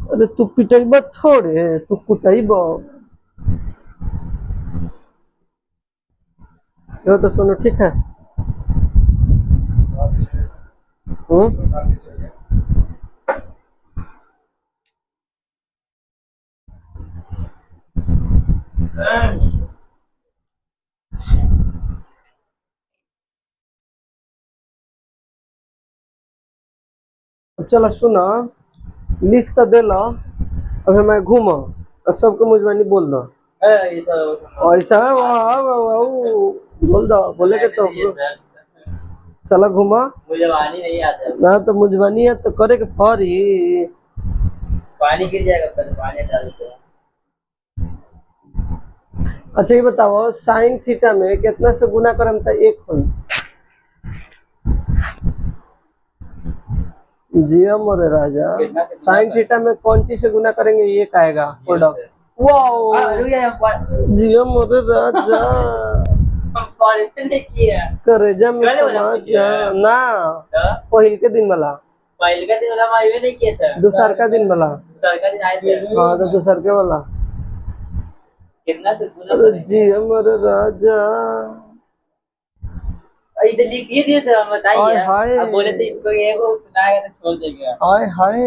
अरे तू पिटाई थोड़े, तू कुटाई यो तो सुनो ठीक है। अब चलो सुनो, लिख तो दे लो, अभी मैं घूमो और सबको मुझबानी बोल दो। ऐसा है वाह वाह वाह, बोल दो, बोले के तो चलो घूमो। मुझे पानी नहीं आता ना, तो मुझबानी है तो करे के फरी पानी गिर जाएगा, पानी डाल दो। अच्छा ये बताओ, साइन थीटा में कितना से गुना करम था एक हो? जियो मोरे राजा, साइन थीटा में कौन चीज से गुना करेंगे ये आएगा प्रोडक्ट। वाओ जियो मोरे राजा, करेजा में समझ ना, पहिल के दिन वाला, पहिल का दिन वाला मैं नहीं किया था, दूसर का दिन वाला, दूसर का दिन आए थे। हाँ तो दूसर के वाला कितना से गुना जियो मोरे राजा। इधर लिख दिए थे, बताइए। अब बोले थे इसको ये को सुनाएगा तो छोड़ देंगे। हाय हाय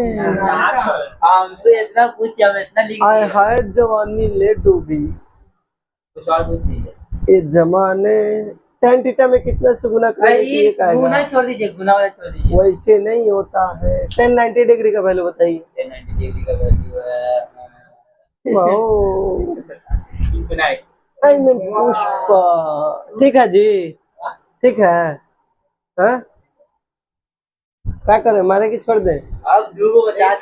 हमसे इतना पूछिए, हम इतना लिख दिए। हाय हाय जवानी ले डूबी, कुछ और पूछ दीजिए। ये जमाने tan थीटा में कितना से गुना करेंगे? गुना छोड़ दीजिए, गुना वाला छोड़ दीजिए, वैसे नहीं होता है। tan 90 डिग्री का वैल्यू बताइए। tan 90 डिग्री का वैल्यू है वाओ आई मीन पुष्पा। ठीक है जी, ठीक है। हाँ क्या करें, मारे की छोड़ दे? आप जो बता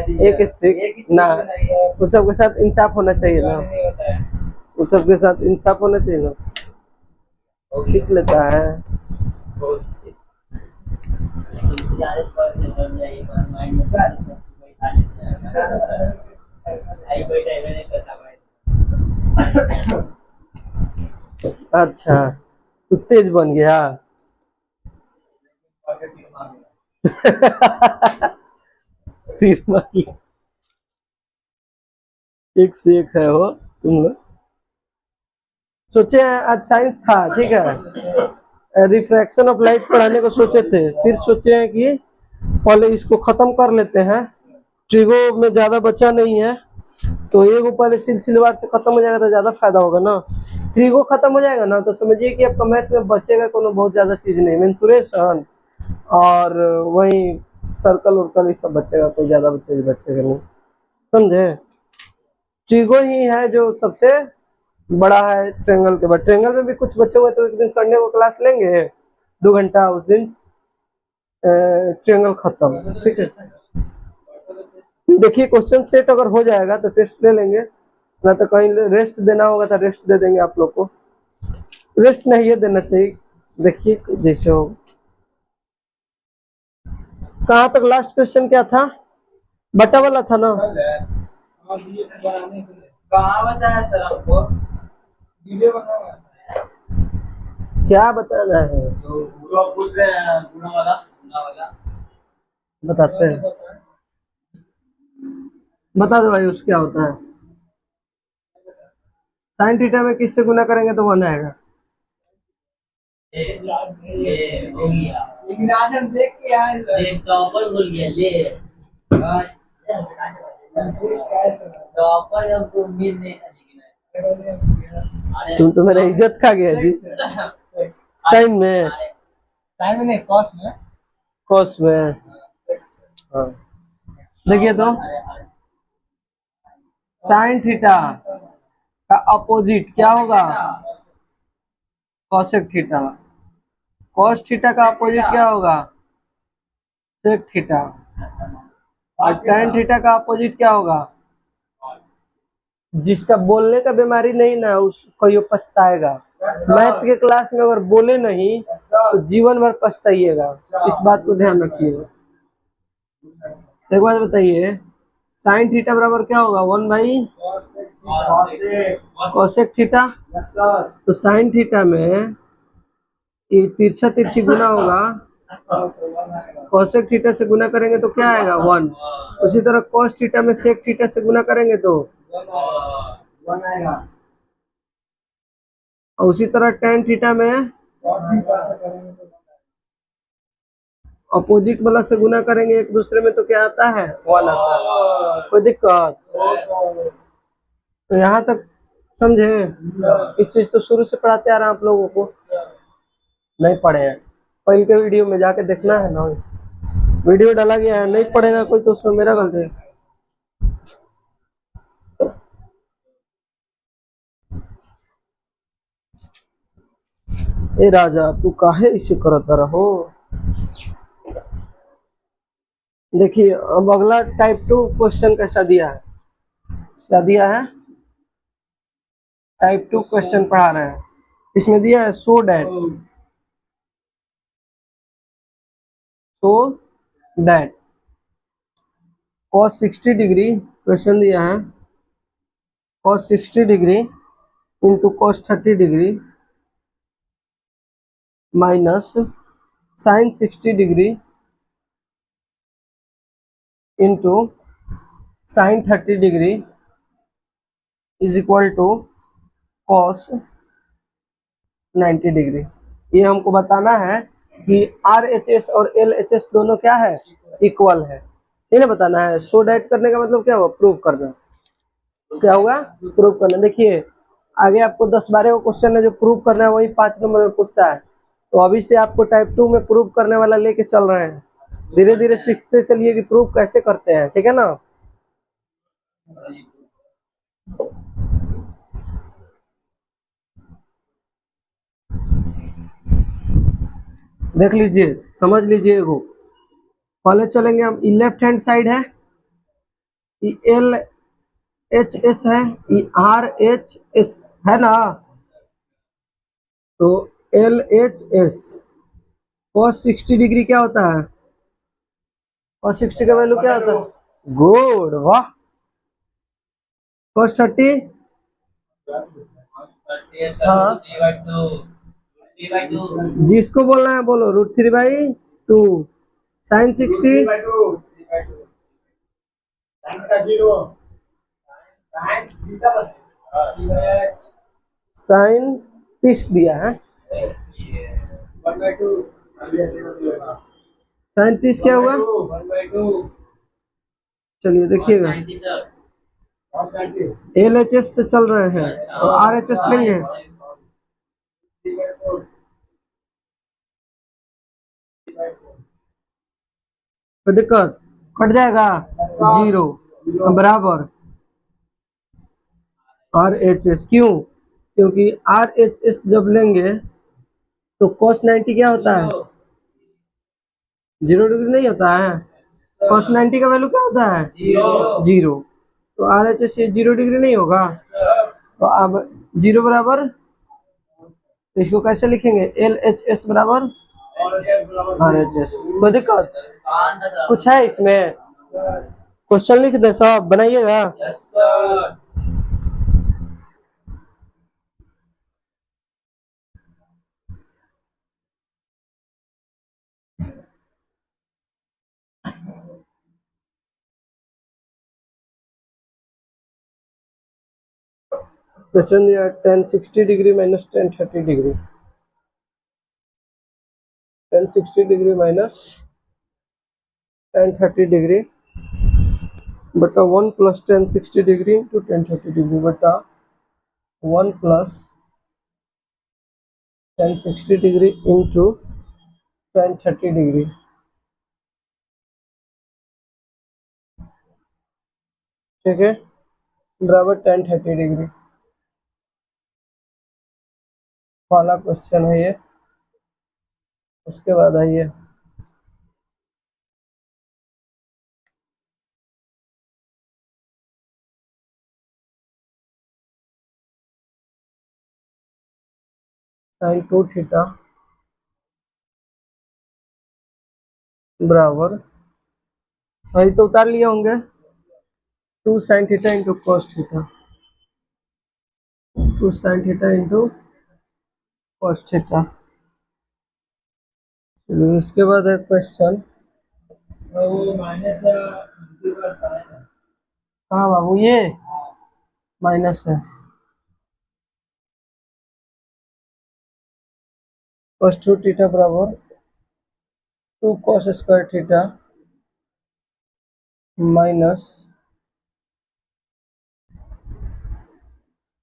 दिए एक स्टिक ना, उस सबके साथ इंसाफ होना चाहिए ना, उस सबके साथ इंसाफ होना चाहिए ना। खींच लेता है। अच्छा तू तेज बन गया। तीर मार लिया। एक से एक है वो तुम लोग। सोचे आज साइंस था ठीक है, रिफ्रैक्शन ऑफ लाइट पढ़ाने को सोचे थे, फिर सोचे हैं कि पहले इसको खत्म कर लेते हैं, ट्रिगो में ज्यादा बचा नहीं है, तो एक पहले सिलसिलेवार से खत्म हो जाएगा तो ज्यादा फायदा होगा ना। ट्रिगो खत्म हो जाएगा ना तो समझिए कि आपका मैथ में बचेगा कोनो बहुत ज्यादा चीज नहीं, मेंसुरेशन और वही सर्कल उर्कल ये सब बचेगा, कोई ज्यादा बचेगा नहीं, समझे। ट्रिगो ही है जो सबसे बड़ा है ट्रेंगल के बाद। ट्रेंगल में भी कुछ बचे हुए, तो एक दिन संडे को क्लास लेंगे 2 घंटा, उस दिन ट्रेंगल खत्म, ठीक है। देखिए क्वेश्चन सेट अगर हो जाएगा तो टेस्ट ले लेंगे, ना तो कहीं रेस्ट देना होगा तो रेस्ट दे देंगे आप लोग को। रेस्ट नहीं देना चाहिए, देखिए जैसे हो। कहाँ तक लास्ट क्वेश्चन क्या था? बटा वाला था ना? कहाँ बताया सर आपको? वीडियो बनाना क्या बताना है? जो पूछ रहे हैं गुना वाला बताते हैं, बता दो भाई उस क्या होता है। साइन थीटा में किससे गुना करेंगे तो 1 आएगा। लेकिन आज हम देख के आए टॉपर भूल गया ले, टॉपर हमको उम्मीद नहीं था। तुम तो मेरा इज्जत खा गया जी। साइन में, साइन में नहीं कॉस में, कॉस में। हाँ देखिए तो साइन थीटा का अपोजिट क्या होगा? Cosec theta. कॉस थीटा का अपोजिट क्या होगा? Sec theta. और टैन थीटा का अपोजिट क्या होगा? जिसका बोलने का बीमारी नहीं ना उसको ये पछताएगा। मैथ के क्लास में अगर बोले नहीं तो जीवन भर पछताइएगा, इस बात को ध्यान रखिएगा। एक बात बताइए, साइन थीटा बराबर क्या होगा? 1 बाई कॉसेक थीटा। तो साइन थीटा में ये तिरछा तिरछी गुना होगा कोसेक थीटा से गुना करेंगे तो क्या आएगा 1। उसी तरह कॉस थीटा में सेक थीटा से गुना करेंगे तो 1 आएगा। और उसी तरह टेन थीटा में अपोजिट वाला से गुना करेंगे एक दूसरे में तो क्या आता है 1 आता है। कोई दिक्कत? तो यहाँ तक समझे? इस चीज तो शुरू से पढ़ाते आ रहे हैं आप लोगों को, नहीं पढ़े हैं पहले के वीडियो में जाके देखना है ना, वीडियो डाला गया है, नहीं पढ़ेगा कोई तो उसमें मेरा गलती है। ए राजा तू काहे इसे करता रहो। देखिए अब अगला टाइप 2 क्वेश्चन कैसा दिया है, क्या दिया है? टाइप 2 क्वेश्चन पढ़ा रहे हैं। इसमें दिया है so that cos 60 degree, question दिया है cos 60 degree into cos 30 degree minus sin 60 degree into sin 30 degree is equal to cos 90 degree. ये हमको बताना है कि RHS और LHS दोनों क्या है, इक्वल है, ये ना बताना है। सो डैट करने का मतलब क्या हुआ, प्रूव करना। क्या होगा, प्रूव करना। देखिए आगे आपको 10-12 का क्वेश्चन है जो प्रूव करना है, वही 5 नंबर में पूछता है। तो अभी से आपको टाइप 2 में प्रूव करने वाला लेके चल रहे हैं, धीरे धीरे सीखते चलिए कि प्रूव कैसे करते हैं, ठीक है ना। देख लीजिए, समझ लीजिए। पहले चलेंगे हम, लेफ्ट हैंड साइड है, LHS है, RHS है ना। तो LHS cos 60 डिग्री क्या होता है, cos 60 का वैल्यू क्या होता है, गुड वाह। cos 30 हाँ जिसको बोलना है बोलो, √3/2। sin 60 sin 30 दिया है, sin 30 क्या हुआ, चलिए देखिएगा LHS से चल रहे हैं तो RHS लेंगे, कोई दिक्कत, कट जाएगा 0 बराबर RHS। क्यों, क्योंकि RHS जब लेंगे तो cos 90 क्या होता है, 0 डिग्री नहीं होता है। cos 90 का वैल्यू क्या होता है, 0। तो RHS 0 डिग्री नहीं होगा। तो अब 0 बराबर, तो इसको कैसे लिखेंगे, LHS बराबर RHS। कोई दिक्कत कुछ है इसमें, क्वेश्चन लिख दे सब, बनाइएगा। क्वेश्चन दिया tan 60 degree minus tan 30 degree, tan 60 degree minus tan 30 degree बटा 1 plus tan 60 degree into tan 30 degree बटा 1 plus tan 60 degree into tan 30 degree. ठीक है, बराबर tan 30 डिग्री। वाला क्वेश्चन है ये। उसके बाद आइए sin 2 थीटा बराबर, वही तो उतार लिए होंगे, 2 sin theta into cos theta, 2 sin theta into cos theta चलो इसके बाद है क्वेश्चन। वो माइनस हाँ बाबू, ये माइनस है। cos 2 थीटा बराबर 2 cos स्क्वायर थीटा माइनस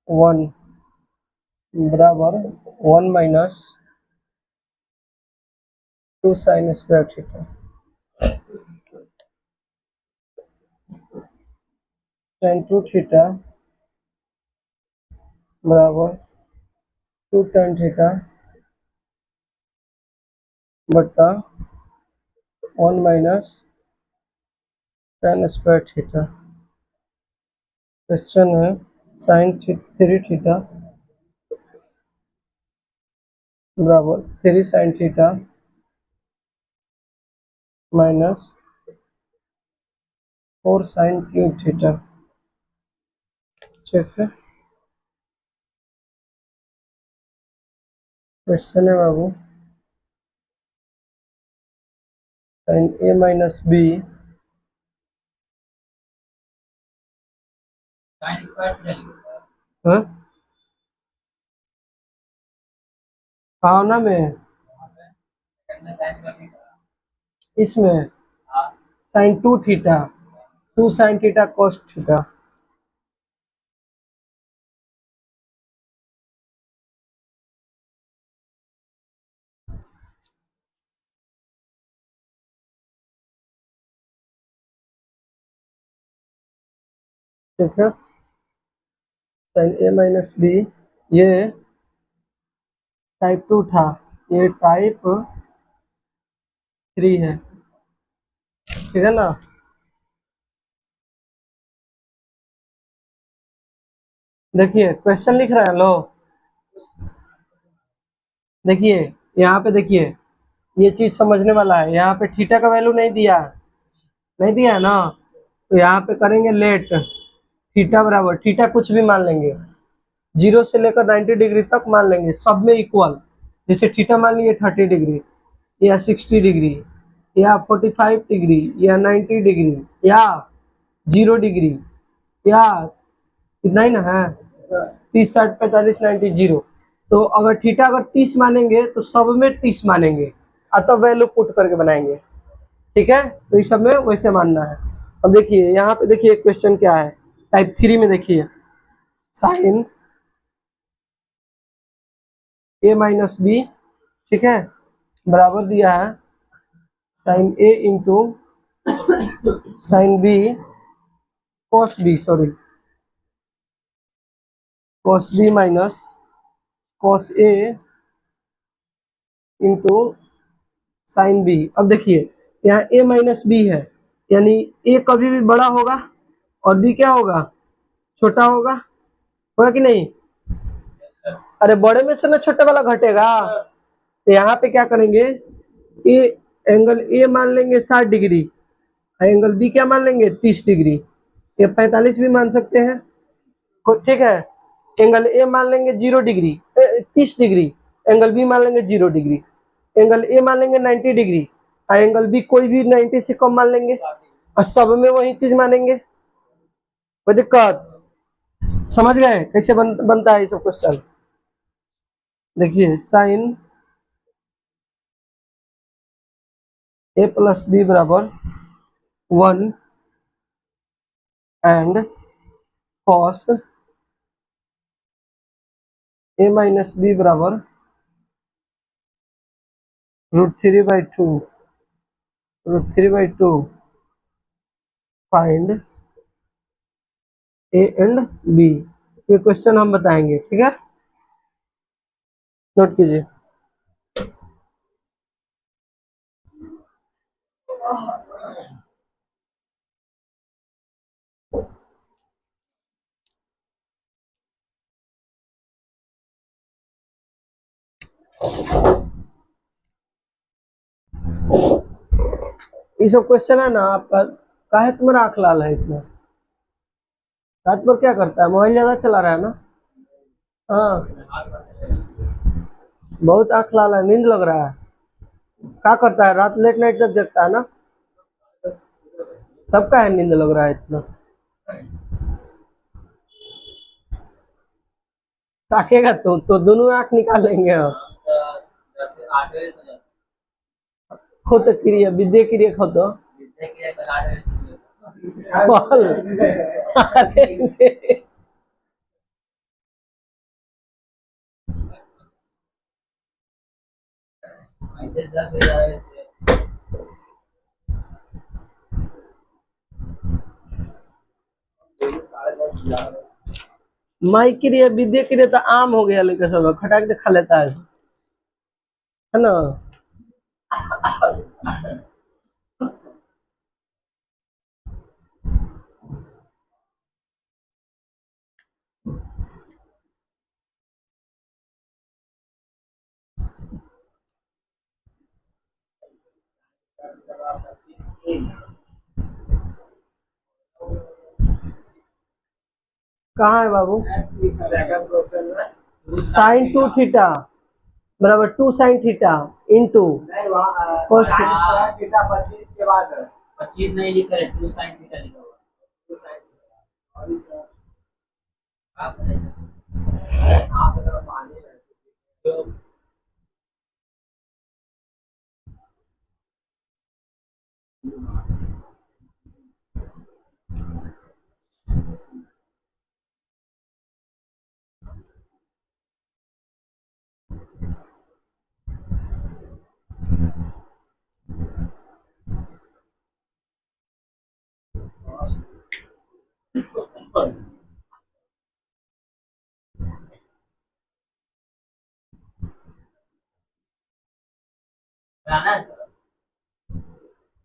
1 बराबर 1 minus 2 sine square theta. tan 2 theta बराबर 2 tan थीटा बटा 1 minus tan square theta. Question है साइन 3 थीटा बराबर 3 sine theta minus 4 sine cube theta. ठीक है, क्वेश्चन है बाबू साइन ए माइनस बी भावना में इसमें sine 2 theta 2 sine theta cos theta. ठीक है, साइन ए माइनस बी ये टाइप 2 था, ये टाइप 3 है। ठीक है ना। देखिए क्वेश्चन लिख रहे हैं लो, देखिए यहाँ पे देखिए, ये चीज समझने वाला है। यहाँ पे थीटा का वैल्यू नहीं दिया, नहीं दिया है ना, तो यहाँ पे करेंगे लेट थीटा बराबर, थीटा कुछ भी मान लेंगे, 0 से लेकर 90 डिग्री तक मान लेंगे, सब में इक्वल। जैसे थीटा मान लिए 30 डिग्री या 60 डिग्री या 45 डिग्री या 90 डिग्री या 0 डिग्री या कितना ही ना है 30 60 45 90 0। तो अगर थीटा अगर 30 मानेंगे तो सब में 30 मानेंगे, अतः वैल्यू पुट करके बनाएंगे। ठीक है, तो इस सब में वैसे मानना है। अब देखिए यहाँ पे देखिए क्वेश्चन क्या है टाइप 3 में, देखिए साइन ए माइनस बी, ठीक है, बराबर दिया है sine a into sine b cos b, sorry cos b minus cos a into sine b. अब देखिए यहाँ ए माइनस बी है, यानी ए कभी भी बड़ा होगा और बी क्या होगा, छोटा होगा, होगा कि नहीं। अरे बड़े में से ना छोटे वाला घटेगा, तो यहाँ पे क्या करेंगे, ए एंगल ए मान लेंगे 60 डिग्री, एंगल बी क्या मान लेंगे 30 डिग्री, ये 45 भी मान सकते हैं। ठीक है, एंगल ए मान लेंगे 0 डिग्री 30 डिग्री, एंगल बी मान लेंगे 0 डिग्री, एंगल ए मान लेंगे 90 डिग्री, और एंगल बी कोई भी 90 से कम मान लेंगे, और सब में वही चीज मानेंगे। कोई दिक्कत, समझ गए कैसे बनता है ये सब क्वेश्चन। देखिए साइन ए प्लस बी बराबर 1 and cos A minus B बराबर √3/2 √3/2 फाइंड ए एंड बी। ये क्वेश्चन हम बताएंगे, ठीक है, नोट कीजिए। ये सब क्वेश्चन है ना आपका, काहे तुम्हारा आंख लाल है इतना, रात भर क्या करता है, मोबाइल ज्यादा चला रहा है ना। हाँ बहुत आंख लाल है, नींद लग रहा है। क्या करता है, रात लेट नाइट तक जगता है ना, तब का है नींद लग रहा है इतना। ताकेगा तो दोनों आंख निकाल लेंगे हम। खो तो क्रिया विद्या क्रिया खो तो अरे माई क्रिया विद्या क्रिया तो आम हो गया, लेकिन सब खटाक के खा लेता है ना। कहाँ है बाबू, साइन टू थीटा बराबर 2 sine theta into cos theta. 25 के बाद 25 नहीं लिखा है, 2 साइन थीटा लिखा हुआ। आप अगर माने तो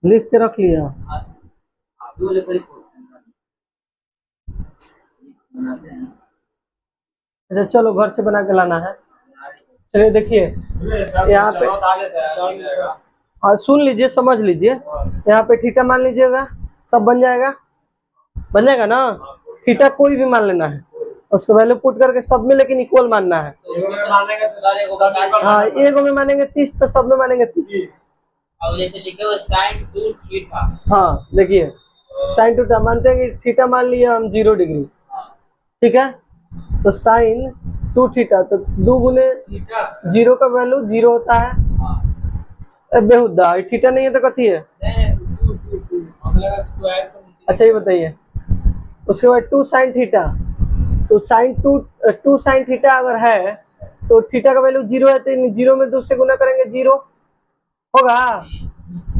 लिख के रख लिया। अच्छा चलो घर से बना के लाना है। चलिए देखिए यहाँ पे, और सुन लीजिए समझ लीजिए, यहाँ पे थीटा मान लीजिएगा, सब बन जाएगा ना। थीटा कोई भी मान लेना है, उसको वैल्यू पुट करके सब में लेकिन इक्वल मानना है। हाँ एक में मानेंगे 30 तो सब में मानेंगे 30। हाँ देखिए साइन टू मानते हैं कि थीटा मान लिया हम 0 डिग्री, ठीक है, तो साइन 2 थीटा तो 2 गुने 0 का वैल्यू 0 होता है। बेहुदा थीटा नहीं है तो कथी है। अच्छा ये बताइए, उसके बाद 2 साइन थीटा, तो साइन 2 साइन थीटा अगर है तो थीटा का वैल्यू 0 है, तो 0 में 2 से गुना करेंगे 0 होगा।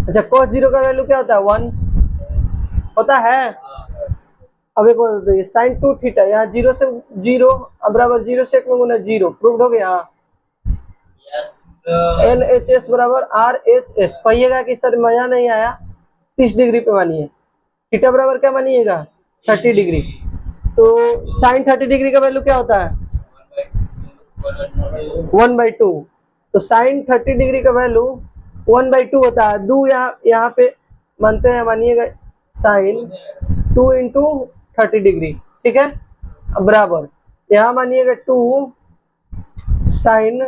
अच्छा cos 0 का वैल्यू क्या होता है 1 होता है। अब एक और बताइए, साइन 2 थीटा यहाँ 0 से 0 बराबर 0 से 1 में गुना 0, प्रूव्ड हो गया। LHS बराबर RHS। कहिएगा कि सर मजा नहीं आया, 30 डिग्री पे मानिए, थीटा बराबर क्या मानिएगा 30 डिग्री। तो साइन 30 डिग्री का वैल्यू क्या होता है 1/2। तो साइन 30 डिग्री का वैल्यू 1/2 होता है। 2 यहाँ पे मानते हैं, मानिएगा साइन 2 इंटू 30 डिग्री, ठीक है, अब बराबर यहाँ मानिएगा 2 sine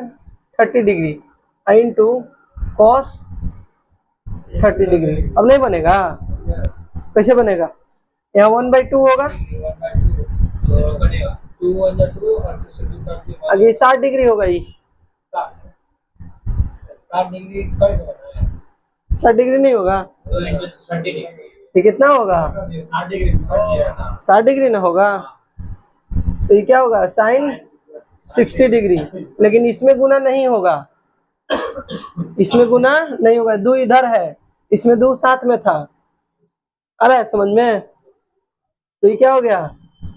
30 degree into cos 30 degree. अब नहीं बनेगा, कैसे बनेगा, यहाँ 1/2 होगा, अभी 60 डिग्री होगा, ये 60 डिग्री नहीं होगा, ये कितना होगा 60 डिग्री ना होगा, तो ये क्या होगा साइन 60 डिग्री। लेकिन इसमें गुना नहीं होगा, इसमें गुना नहीं होगा, 2 इधर है, इसमें 2 साथ में था, आ रहा है समझ में। तो ये क्या हो गया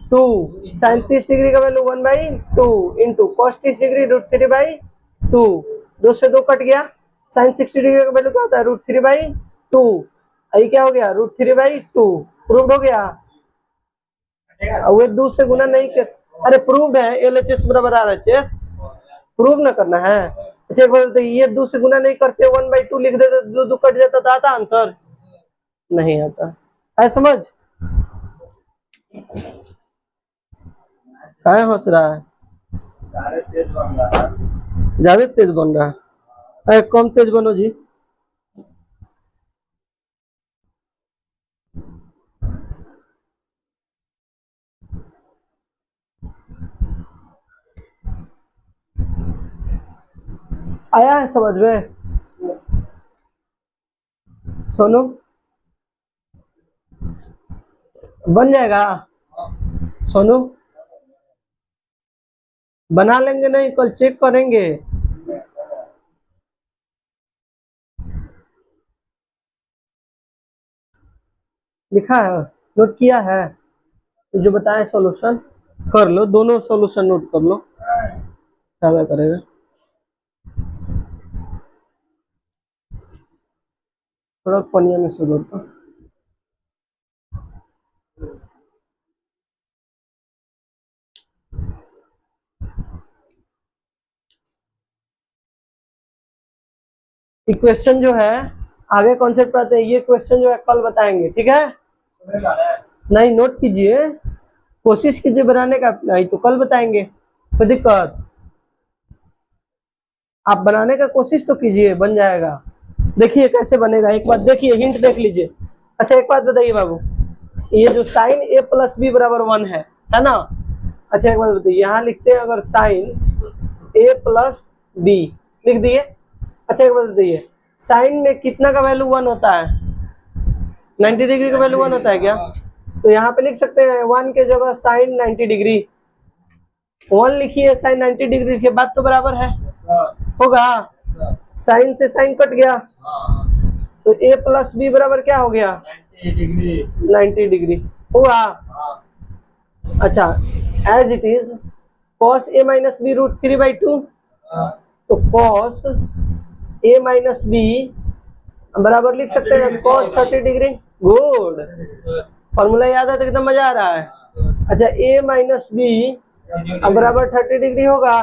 2 साइन 30 डिग्री का वैल्यू 1/2 इंटू कॉस 30 डिग्री √3/2, 2 से 2 कट गया, साइन 60 डिग्री का वैल्यू क्या होता है √3/2, ये क्या हो गया √3/2, प्रूव्ड हो गया। और वे 2 से गुना नहीं कर, अरे प्रूव्ड है, LHS बराबर RHS, प्रूव ना करना है। अच्छा एक बात बताइए, ये 2 से गुना नहीं करते 1/2 लिख देते, 2 कट जाता तो आता आंसर नहीं आता है, समझ क्या सोच रहा है, ज्यादा तेज बन रहा है, अरे कम तेज बनो जी। आया है समझ में सोनू? बन जाएगा सोनू? बना लेंगे, नहीं कल चेक करेंगे। लिखा है, नोट किया है? जो बताए सॉल्यूशन कर लो, दोनों सॉल्यूशन नोट कर लो, ज्यादा करेगा। थोड़ा पनिया में से दो। इक्वेशन जो है आगे कॉन्सेप्ट पढ़ते हैं, ये क्वेश्चन जो है कल बताएंगे, ठीक है? नहीं नोट कीजिए, कोशिश कीजिए बनाने का, नहीं तो कल बताएंगे, कोई दिक्कत? आप बनाने का कोशिश तो कीजिए, बन जाएगा। देखिए कैसे बनेगा, एक बार देखिए, हिंट देख लीजिए। अच्छा एक बात बताइए बाबू, ये जो साइन ए प्लस बी बराबर 1 है ना? अच्छा एक बात बताइए, यहाँ लिखते हैं अगर साइन ए प्लस बी लिख दिए। अच्छा एक बात बताइए, साइन में कितना का वैल्यू 1 होता है? 90 डिग्री का वैल्यू 1 होता है क्या? तो यहाँ पे लिख सकते हैं 1 के जगह साइन 90 डिग्री, 1 लिखिए साइन 90 डिग्री लिखिए, बात तो बराबर है, होगा? साइन से साइन कट गया, तो ए प्लस बी बराबर क्या हो गया? 90 डिग्री हुआ। अच्छा as it is cos A minus B root 3/2, तो कॉस ए माइनस बी बराबर लिख सकते हैं कॉस 30 डिग्री। गुड, फॉर्मूला याद है तो कितना मजा आ रहा है। अच्छा ए माइनस बी बराबर 30 डिग्री होगा।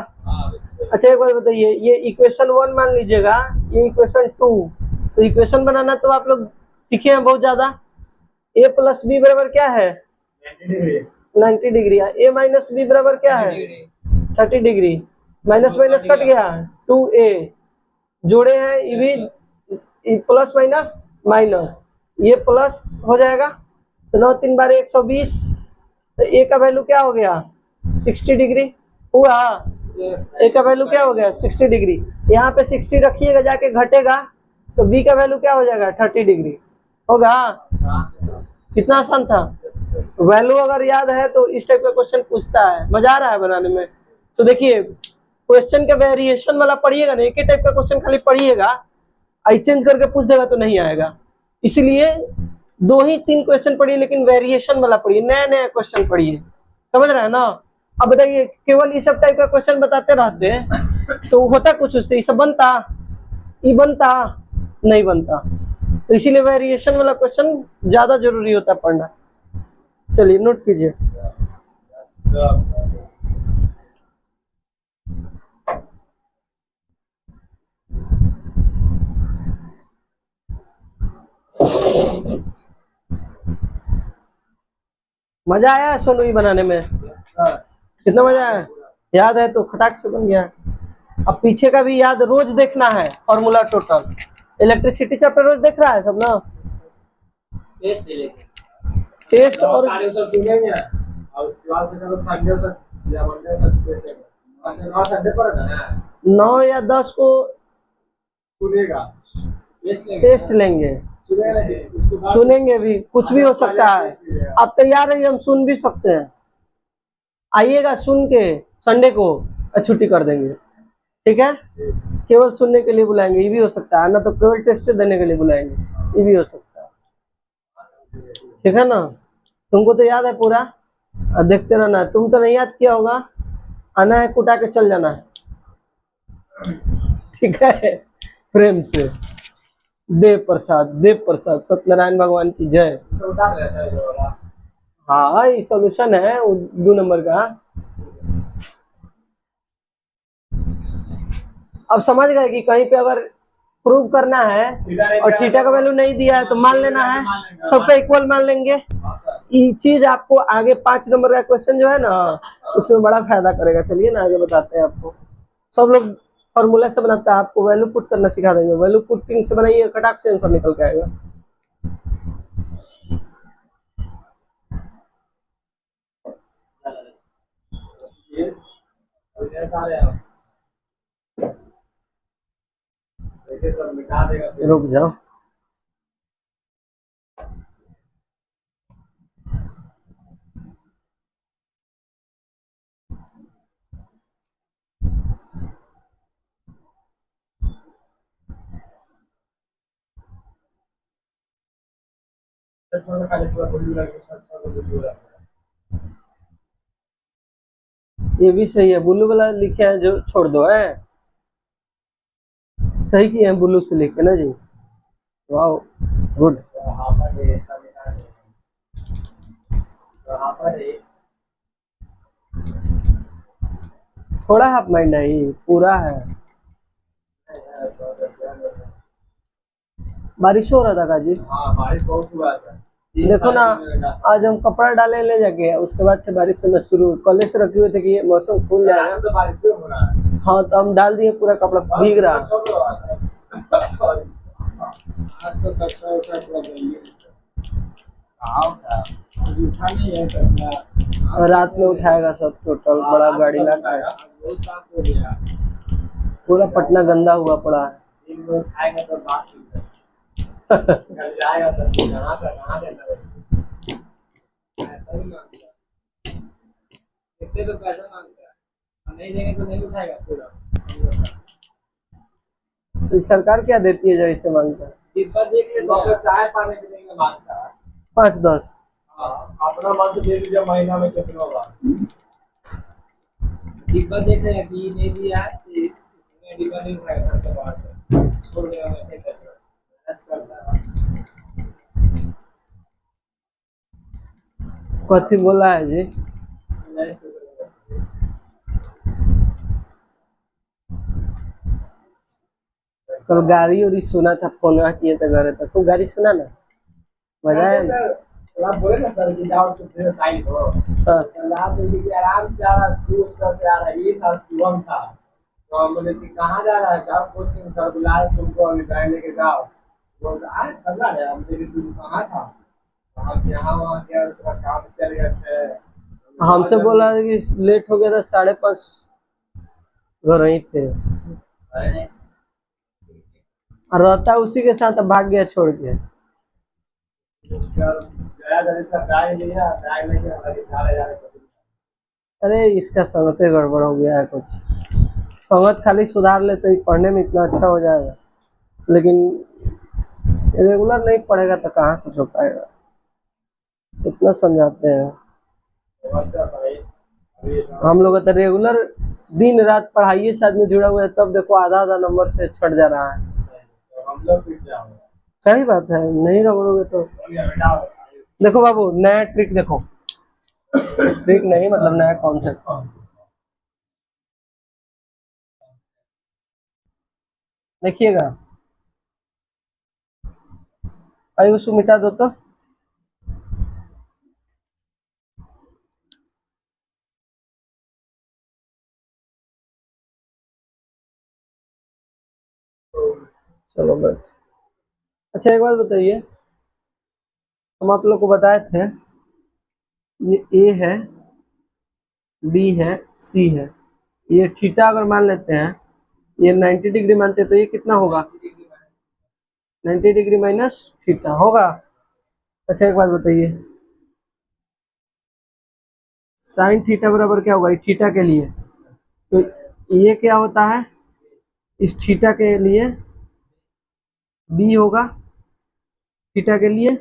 अच्छा एक बात बताइए, ये इक्वेशन 1 मान लीजिएगा, ये इक्वेशन 2, तो इक्वेशन बनाना तो आप लोग सीखे हैं बहुत ज्यादा। ए प्लस बी बराबर क्या है? 90 डिग्री। ए माइनस बी बराबर क्या है? 30 डिग्री। माइनस माइनस कट गया, 2a जोड़े हैं, ये भी प्लस माइनस माइनस, ये प्लस हो जाएगा, तो 9 3 12 120, तो ए का वैल्यू क्या हो गया? 60 डिग्री हुआ। ए का वैल्यू क्या हो गया? 60 डिग्री। यहाँ पे 60 रखिएगा, जाके घटेगा तो बी का वैल्यू क्या हो जाएगा? 30 डिग्री होगा। कितना आसान था। वैल्यू अगर याद है तो इस टाइप का क्वेश्चन पूछता है, मजा आ रहा है बनाने में। तो देखिए क्वेश्चन का वेरिएशन वाला पढ़िएगा ना, एक ही टाइप का क्वेश्चन खाली पढ़िएगा, आई चेंज करके पूछ देगा तो नहीं आएगा। इसलिए 2 ही 3 क्वेश्चन पढ़िए, लेकिन वेरिएशन वाला पढ़िए, नया नया क्वेश्चन पढ़िए, समझ रहे हैं ना? अब बताइए केवल ये सब टाइप का क्वेश्चन बताते रहते तो होता कुछ उससे, ये सब बनता, ये बनता नहीं बनता। तो इसीलिए वेरिएशन वाला क्वेश्चन ज्यादा जरूरी होता है पढ़ना। चलिए नोट कीजिए। मजा आया सोनू ये बनाने में? कितना मजा आया? याद है तो खटाक से बन गया। अब पीछे का भी याद रोज देखना है, फॉर्मूला टोटल इलेक्ट्रिसिटी चैप्टर रोज देख रहा है सब ना? टेस्ट और सुनेंगे, उसके बाद से संडे या मंडे 9 या 10 को सुनेगा, टेस्ट लेंगे, सुनेंगे भी, कुछ भी हो सकता है। आप तैयार रहिए, हम सुन भी सकते हैं, आइएगा सुन के, संडे को छुट्टी कर देंगे, ठीक है? केवल सुनने के लिए बुलाएंगे, ये भी हो सकता है ना, तो केवल टेस्ट देने के लिए बुलाएंगे, ये भी हो सकता है, ठीक है ना? तुमको तो याद है पूरा, देखते रहना है। तुम तो नहीं याद किया होगा, आना है कुटा के चल जाना है, ठीक है? प्रेम से देव प्रसाद सत्यनारायण भगवान की जय। हाँ ये सॉल्यूशन है 2 नंबर का। अब समझ गए कि कहीं पे अगर प्रूव करना है और थीटा का वैल्यू नहीं दिया है तो मान लेना है, सब पे इक्वल मान लेंगे। ये चीज आपको आगे 5 नंबर का क्वेश्चन जो है ना, उसमें बड़ा फायदा करेगा। चलिए ना आगे बताते हैं आपको। सब लोग फॉर्मूला से बनाता है, आपको वैल्यू पुट करना सिखा देंगे, वैल्यू पुटिंग से बनाइए, कटाक से आंसर निकल के आएगा। रुक जाओ। ये भी सही है, ब्लू वाला लिखे हैं जो छोड़ दो है, सही किए हैं ब्लू से लिखे ना जी। Wow good. थोड़ा हाफ माइंड है, ये पूरा है। बारिश हो रहा था काजी? हाँ बारिश बहुत हुआ सर। देखो ना, आज हम कपड़ा डाले ले जाके, उसके बाद से बारिश होना शुरू, कल से रखे हुए थे कि ये मौसम खुल जाएगा, तो बारिश हो रहा है। हाँ तो हम डाल दिए, पूरा कपड़ा भीग रहा। आज तो कचरा उठा पूरा गंदगी उठा नहीं है कचरा, रात में उठाएगा सब, टोटल बड़ा गाड़ी लाता है। बहुत साफ हो गया, पूरा पटना गंदा हुआ पड़ा है। दिन में उठाएगा तो बास कल जाएगा सब कहाँ देता है, ऐसा ही मांगता है, कितने तो पैसा मांगता है, नहीं देंगे तो नहीं उठाएगा पूरा। तो सरकार क्या देती है जो इसे मांगता है? डिब्बा देख ले तो चाय पानी देंगे मांगता है 5-10। अपना मन से दे दीजिए, महीना में कितना होगा। डिब्बा देख रहे हैं कि नहीं दिया है, डिब्बा नहीं उठाएगा घर के बाहर से, छोड़ देगा वैसे करता है। कथी बोला है जी? कल गाड़ी उड़ी सुना था, फोन किए थे घर तक, तो गाड़ी सुना ना, मजा है। आप बोले ना सर कि जाओ सुबह साइड हो, आप बोले कि आराम से आ रहा, दोस्त से आ रहा, ये था शुभम था, तो हम बोले कि कहाँ जा रहा है, जाओ कोचिंग, सर बुला रहे तुमको, अभी गाड़ी लेके जाओ, बोल आज सर ना है, हम बोले तुम कहाँ था, हम यहाँ वहाँ गया, थोड़ा काम चल गए थे, हमसे बोला कि लेट हो गया था, 5:30 घर ही थे, और रहता उसी के साथ, भाग गया छोड़ के। अरे इसका संगत गड़बड़ हो गया है कुछ, संगत खाली सुधार ले तो ही पढ़ने में इतना अच्छा हो जाएगा, लेकिन रेगुलर नहीं पढ़ेगा तो कहाँ कुछ हो पाएगा, इतना समझाते हैं हम लोग। तो रेगुलर दिन रात पढ़ाई से आदमी जुड़ा हुआ है, तब देखो आधा नंबर से छट जा रहा है। सही बात है, नहीं रगड़ोगे तो। देखो बाबू, नया ट्रिक देखो, ट्रिक नहीं मतलब नया कॉन्सेप्ट, देखिएगा। अरे उसको मिटा दो तो। चलो बैठ। अच्छा एक बात बताइए, हम आप लोग को बताए थे, ये ए है, बी है, सी है, ये थीटा अगर मान लेते हैं, ये 90 डिग्री मानते हैं, तो ये कितना होगा? 90 डिग्री माइनस थीटा होगा। अच्छा एक बात बताइए, साइन थीटा बराबर क्या होगा थीटा के लिए? तो ये क्या होता है इस थीटा के लिए? बी होगा थीटा के लिए,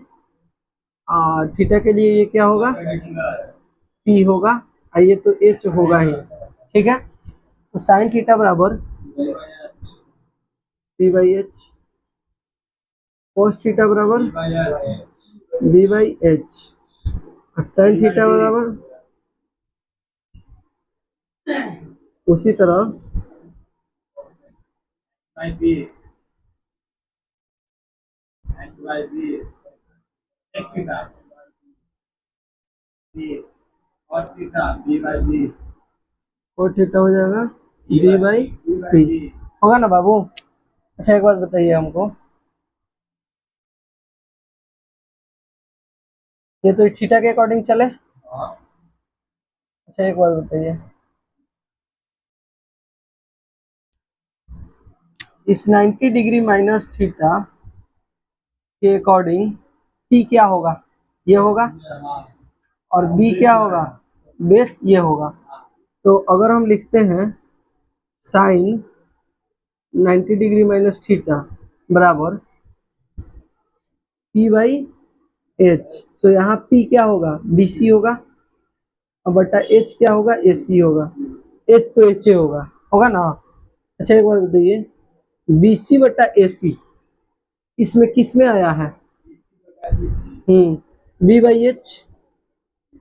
और थीटा के लिए ये क्या होगा? पी होगा, और ये तो एच होगा ही, ठीक है। तो साइन थीटा बराबर P by H, cos theta बराबर बी बाई एच, और टेन थीटा बराबर उसी तरह और थीटा हो जाएगा बी बाई पी, होगा ना बाबू? अच्छा एक बात बताइए हमको, ये तो थीटा के अकॉर्डिंग चले। अच्छा एक बात बताइए, इस 90 डिग्री माइनस थीटा के अकॉर्डिंग P क्या होगा, ये होगा, और B क्या होगा, बेस ये होगा। तो अगर हम लिखते हैं साइन 90 डिग्री माइनस थीटा बराबर P बाई H, तो यहाँ P क्या होगा, BC होगा, और बटा H क्या होगा, AC होगा। H तो HA होगा ना। अच्छा एक बात बताइए, BC बटा AC इसमें किस में आया है, B बाई H,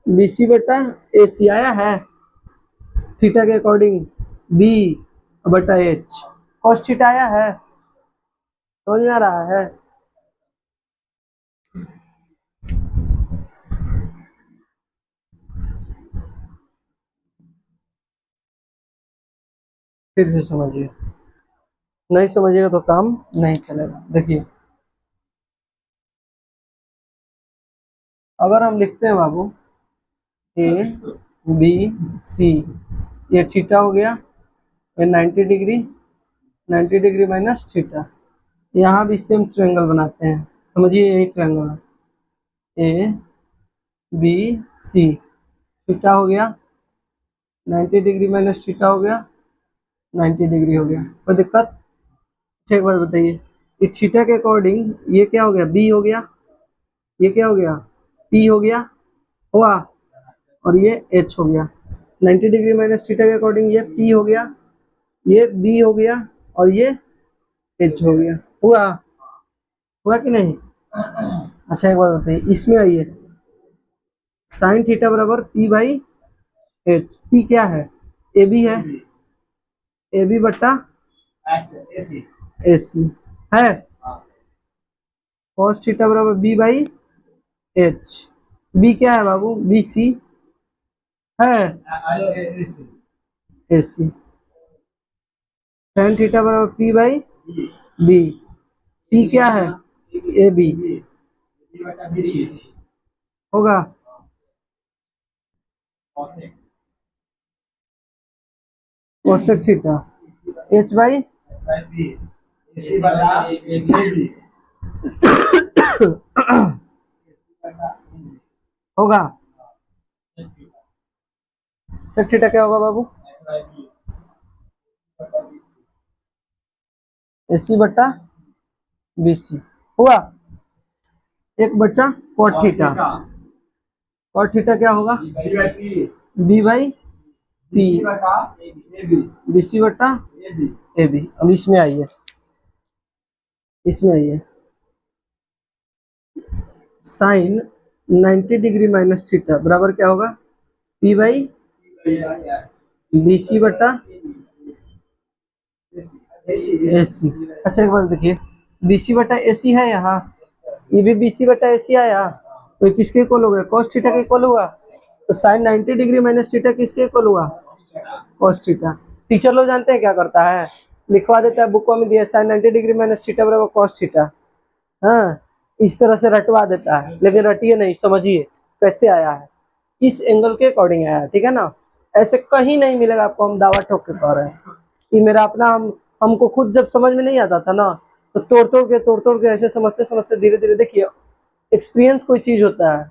BC बटा AC आया है थीटा के अकॉर्डिंग, B बटा H cos थीटा आया है, समझ में आ रहा है। फिर से समझिए, नहीं समझिएगा तो काम नहीं चलेगा। देखिए अगर हम लिखते हैं बाबू A B C, ये थीटा हो गया, ये 90 डिग्री, 90 डिग्री माइनस थीटा, यहाँ भी सेम ट्रायंगल बनाते हैं, समझिए यही ट्रायंगल है, A B C, थीटा हो गया 90 डिग्री माइनस थीटा हो गया 90 डिग्री हो गया, कोई दिक्कत। अच्छा एक बात बताइए, ये थीटा के अकॉर्डिंग ये क्या हो गया, B हो गया, ये क्या हो गया, P हो गया, हुआ, और ये H हो गया। 90 डिग्री माइनस थीटा के अकॉर्डिंग ये P हो गया, ये B हो गया, और ये H हो गया, हुआ, हुआ कि नहीं। अच्छा एक बात बताइए, इसमें आइए, साइन थीटा बराबर P बाई H, P क्या है, AB है, AB बट्टा AC है, cos थीटा बराबर B बाई H, B क्या है बाबू, BC है, AC, tan थीटा बराबर P बाई B, P क्या है, AB होगा, कोसेक थीटा H बाई होगा, सेक थीटा क्या होगा बाबू, AC बट्टा BC, हुआ। एक बच्चा cot थीटा, cot थीटा क्या होगा, B बाई P, BC बट्टा AB। अब इसमें आइए, इसमें आइए, साइन 90 डिग्री माइनस थीटा बराबर क्या होगा, P बाई BC बट्टा AC। अच्छा एक बात देखिए, BC बटा AC है यहाँ, ये भी BC बटा AC आया, तो ये किसके इक्वल हो गया, cos थीटा के इक्वल हुआ। तो साइन 90 डिग्री माइनस थीटा किसके इक्वल हुआ, cos थीटा। टीचर लोग जानते हैं क्या करता है, लिखवा देता है, बुक में दिया साइन 90 डिग्री माइनस थीटा बराबर cos थीटा, हाँ इस तरह से रटवा देता है, लेकिन रटिए नहीं, समझिए कैसे आया है, इस एंगल के अकॉर्डिंग आया है, ठीक है ना। ऐसे कहीं नहीं मिलेगा आपको, हम दावा ठोक के कह रहे हैं, ये मेरा अपना, हमको खुद जब समझ में नहीं आता था ना, तो तोड़ तोड़ के ऐसे समझते समझते धीरे धीरे, देखिए एक्सपीरियंस कोई चीज होता है,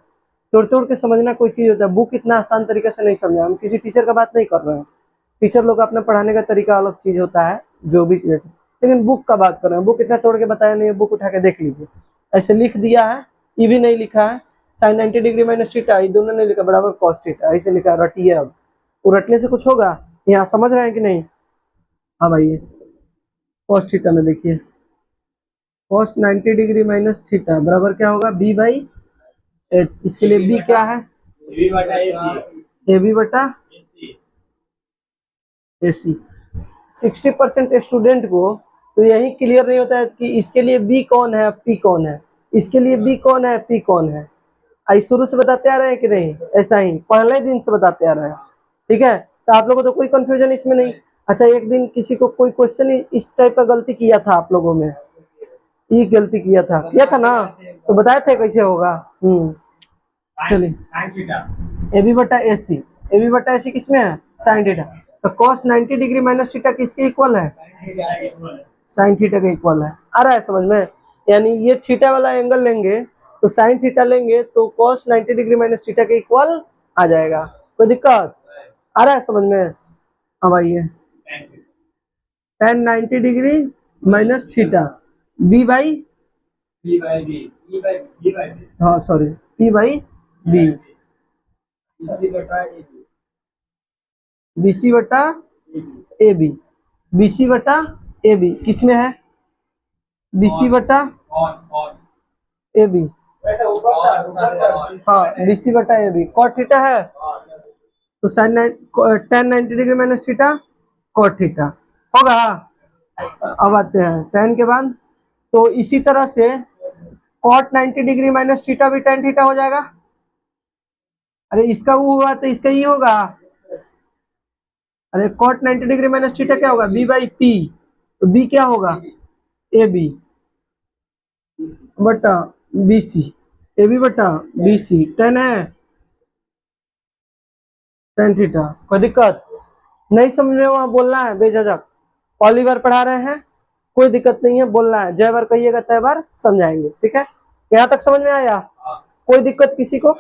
तोड़ तोड़ के समझना कोई चीज होता है। बुक इतना आसान तरीके से नहीं समझा, हम किसी टीचर का बात नहीं कर रहे हैं, टीचर लोग का अपना पढ़ाने का तरीका अलग चीज होता है, जो भी जैसे, लेकिन बुक का बात कर रहे हैं, बुक इतना तोड़ के बताया नहीं है, बुक उठा के देख लीजिए, ऐसे लिख दिया है, ये भी नहीं लिखा है, साइन 90 डिग्री माइनस थीटा, ये दोनों नहीं लिखा, बराबर cos थीटा, ऐसे लिखा है, रटिए। अब वो रटने से कुछ होगा, यहाँ समझ रहे हैं कि नहीं। हाँ भाई, cos थीटा में देखिए, cos 90 डिग्री माइनस थीटा बराबर क्या होगा, B बाई H, इसके लिए B क्या है, AB बटा AC। 60% स्टूडेंट को तो यही क्लियर नहीं होता है कि इसके लिए B कौन है, P कौन है, इसके लिए B कौन है, P कौन है। आई शुरू से बताते आ रहे हैं कि नहीं, ऐसा ही पहले दिन से बताते आ रहे हैं, ठीक है। तो आप लोगों को तो कोई कंफ्यूजन इसमें नहीं। अच्छा एक दिन किसी को कोई क्वेश्चन इस टाइप का गलती किया था आप लोगों में, ये गलती किया था ना, तो बताए थे कैसे होगा। चलिए, AB बटा AC, AB बटा AC किसमें है, साइन थीटा, तो cos 90 डिग्री माइनस थीटा किसके इक्वल है, साइन थीटा का इक्वल है। आ रहा है समझ में? यानी ये थीटा वाला एंगल लेंगे तो साइन थीटा लेंगे तो cos 90 डिग्री माइनस थीटा के इक्वल आ जाएगा। कोई दिक्कत? आ रहा है समझ में? अब आइए tan 90 degree minus theta b by, हाँ sorry, p by b, b c बटा ए बी, बीसी बटा ए बी किस में है? बीसी बटा ए बी, हाँ बीसी बटा ए बी कॉट थीटा है तो sine tan 90 degree minus theta cot theta होगा। अब आते हैं tan के बाद, तो इसी तरह से कॉट 90 डिग्री माइनस थीटा भी tan थीटा हो जाएगा। अरे इसका वो हुआ तो इसका ये होगा। अरे कॉट 90 डिग्री माइनस थीटा क्या होगा? बी बाई पी, तो बी क्या होगा? ए बी बटा बी सी, ए बी बटा बी सी, टेन है टेन थीटा। कोई दिक्कत नहीं? समझ में? वहां बोलना है बेझिझक, पहली बार पढ़ा रहे हैं, कोई दिक्कत नहीं है, बोलना है, जय बार कहिएगा तय बार समझाएंगे। ठीक है, यहाँ तक समझ में आया? कोई दिक्कत किसी को?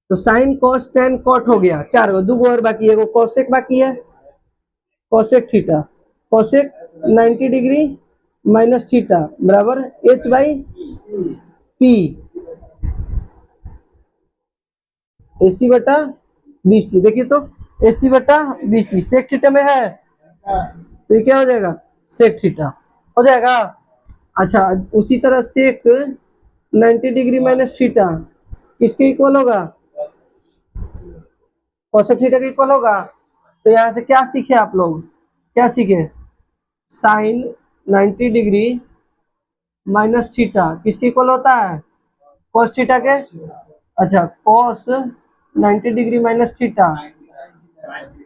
तो साइन कॉस टेन कॉट हो गया, चार गो, दो और बाकी है, कॉसेक बाकी है, cosec theta, cosec 90 degree minus theta बराबर एच बाई पी एसी बटा बीसी। देखिए तो एसी बटा बीसी सेक थीटा में है तो ये क्या हो जाएगा? सेक थीटा हो जाएगा। अच्छा, उसी तरह सेक 90 डिग्री माइनस थीटा किसके इक्वल होगा? कॉसेक थीटा के इक्वल होगा। तो यहाँ से क्या सीखे आप लोग? क्या सीखे? साइन 90 डिग्री माइनस थीटा किसके इक्वल होता है? कॉस थीटा के। अच्छा, कॉस 90 डिग्री माइनस थीटा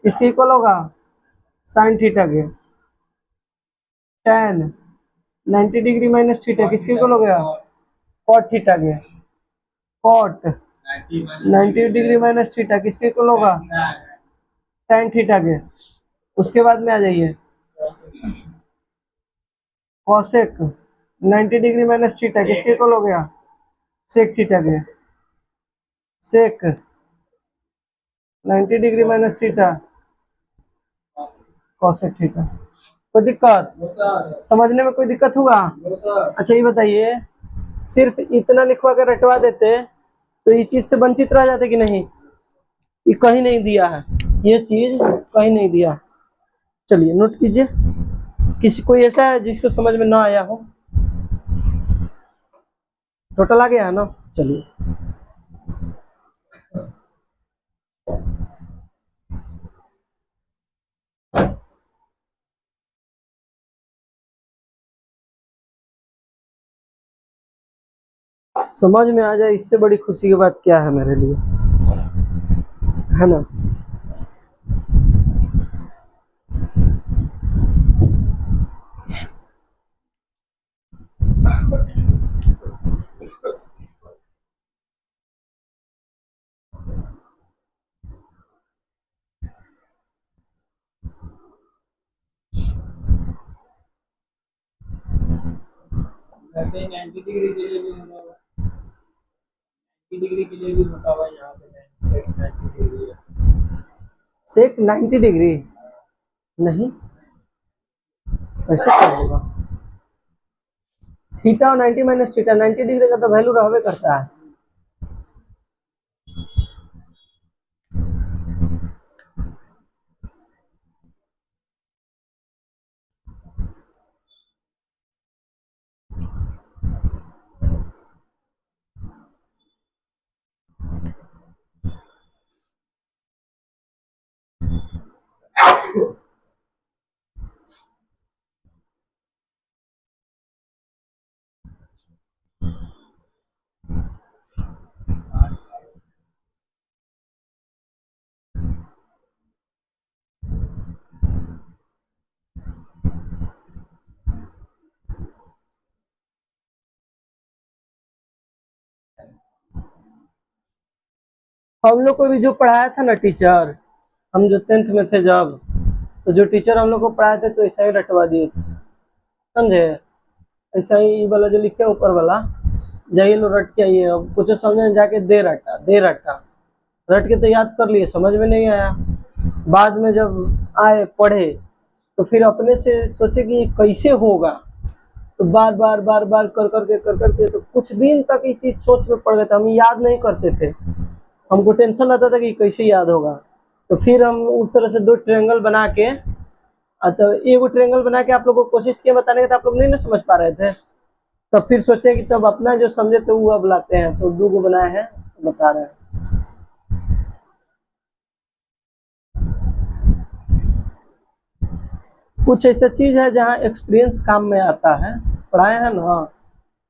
किसके इक्वल होगा? साइन थीटा के। टेन 90 डिग्री माइनस थीटा किसके इक्वल हो गया? कॉट थीटा के। कॉट 90 डिग्री माइनस थीटा किसके इक्वल होगा? टेन थीटा के। उसके बाद में आ जाइए कॉसेक 90 डिग्री माइनस थीटा किसके इक्वल हो गया? सेक थीटा के। सेक 90 degree minus theta cosec theta. कोई दिक्कत? समझने में कोई दिक्कत हुआ? अच्छा ये बताइए, सिर्फ इतना लिखवा कर रटवा देते तो ये चीज से वंचित रह जाते कि नहीं? ये कहीं नहीं दिया है, ये चीज कहीं नहीं दिया। चलिए नोट कीजिए, किसी कोई ऐसा है जिसको समझ में ना आया हो? टोटल आ गया है ना? चलिए समझ में आ जाए, इससे बड़ी खुशी की बात क्या है मेरे लिए, है ना? वैसे 90 डिग्री के लिए भी होता होगा, 90 डिग्री के लिए भी होता होगा यहाँ पे सेक 90 डिग्री। सेक 90 डिग्री नहीं, ऐसे क्या होगा? थीटा और 90 माइनस थीटा, 90 डिग्री का तो वैल्यू रहबे करता है। हम लोग को भी जो पढ़ाया था ना टीचर, हम जो 10th में थे जब, तो जो टीचर हम लोग को पढ़ाए थे तो ऐसा ही रटवा दिए थे। समझे। ऐसा ही ये वाला जो लिखे ऊपर वाला, जाइए लो रट के आइए। अब कुछ समझे जाके दे रटा दे रटा, रट के तो याद कर लिए, समझ में नहीं आया, बाद में जब आए पढ़े तो फिर अपने से सोचे कि ये कैसे होगा, तो बार बार बार बार कर करके तो कुछ दिन तक ये चीज सोच में पड़ गए थे, हम याद नहीं करते थे, हमको टेंशन रहता था कि कैसे याद होगा। तो फिर हम उस तरह से दो ट्रायंगल बना के, तो एक ट्रायंगल बना के आप लोगों को कोशिश किया बताने का, तो आप लोग नहीं ना समझ पा रहे थे, तब फिर सोचे कि तब अपना जो समझे थे वो अब लाते हैं, तो दो को बनाए हैं तो बता रहे हैं। कुछ ऐसा चीज है जहाँ एक्सपीरियंस काम में आता है, पढ़ाए हैं ना,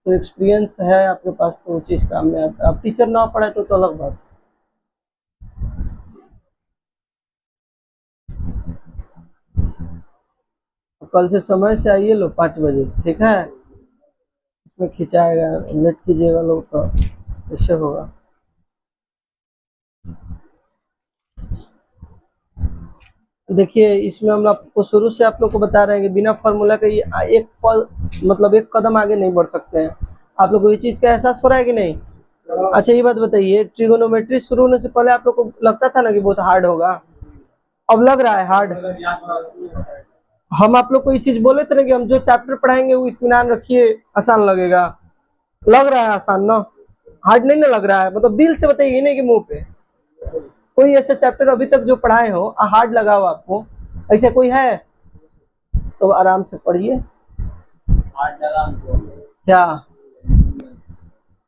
तो एक्सपीरियंस है आपके पास तो वो चीज काम में आता है। अब टीचर ना पढ़ाए तो अलग बात। कल से समय से आइए लो 5 बजे, ठीक है। इसमें खिंचाएगा, लेट कीजिएगा लोग तो इससे होगा। देखिए इसमें हम आपको शुरू से आप लोग को बता रहे हैं कि बिना फार्मूला के ये एक पल मतलब एक कदम आगे नहीं बढ़ सकते हैं। आप लोग को ये चीज का एहसास हो रहा है कि नहीं। अच्छा ये बात बताइए, ट्रिगोनोमेट्री शुरू होने से पहले आप लोग को लगता था ना कि बहुत हार्ड होगा, अब लग रहा है हार्ड। हम आप लोग को ये चीज बोले थे ना कि हम जो चैप्टर पढ़ाएंगे वो इत्मीनान रखिए आसान लगेगा, लग रहा है आसान ना, हार्ड नहीं ना लग रहा है, मतलब दिल से बताइए, नहीं कि मुंह पे। कोई ऐसा चैप्टर अभी तक जो पढ़ाए हो हार्ड लगा हो आपको, ऐसा कोई है तो आराम से पढ़िए। क्या